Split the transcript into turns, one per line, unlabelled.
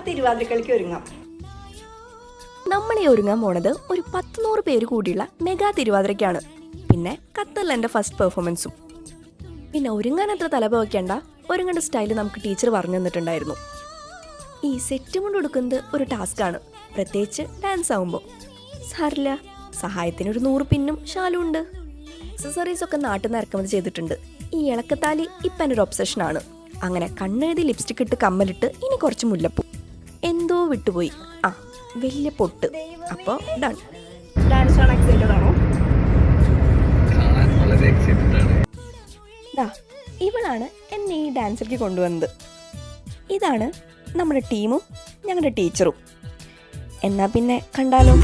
തിരുവാതിരക്കളിക്ക് ഒരുങ്ങാം.
നമ്മളീ ഒരുങ്ങാൻ പോണത് ഒരു 100 പേര് കൂടിയുള്ള മെഗാ തിരുവാതിരയ്ക്കാണ്. പിന്നെ ഖത്തറിലെൻ്റെ ഫസ്റ്റ് പെർഫോമൻസും. പിന്നെ ഒരുങ്ങാൻ അത്ര തലപ വയ്ക്കേണ്ട, ഒരുങ്ങേണ്ട സ്റ്റൈല് നമുക്ക് ടീച്ചർ പറഞ്ഞു തന്നിട്ടുണ്ടായിരുന്നു. ഈ സെറ്റ് കൊണ്ട് കൊടുക്കുന്നത് ഒരു ടാസ്ക്കാണ്, പ്രത്യേകിച്ച് ഡാൻസ് ആകുമ്പോൾ. സാരില്ല, സഹായത്തിന് ഒരു 100 പിന്നും ഷാലും ഉണ്ട്. ആക്സസറീസൊക്കെ നാട്ടിൽ നിന്ന് ഇറക്കുമതി ചെയ്തിട്ടുണ്ട്. ഈ ഇളക്കത്താലി ഇപ്പം എൻ്റെ ഒരു ഒബ്സഷനാണ്. അങ്ങനെ കണ്ണെഴുതി ലിപ്സ്റ്റിക് ഇട്ട് കമ്മലിട്ട് ഇനി കുറച്ച് മുല്ലപ്പൂ. എന്തോ വിട്ടുപോയി. വലിയ പൊട്ട്. അപ്പോൾ ഡൺ.
ഡാൻസ് ആണ് എക്സൈറ്റഡ് ആണോ?
ഇവളാണ് എന്നെ ഈ ഡാൻസിലേക്ക് കൊണ്ടുവന്നത്. ഇതാണ് നമ്മുടെ ടീമും ഞങ്ങളുടെ ടീച്ചറും. എന്നാ പിന്നെ കണ്ടാലോ?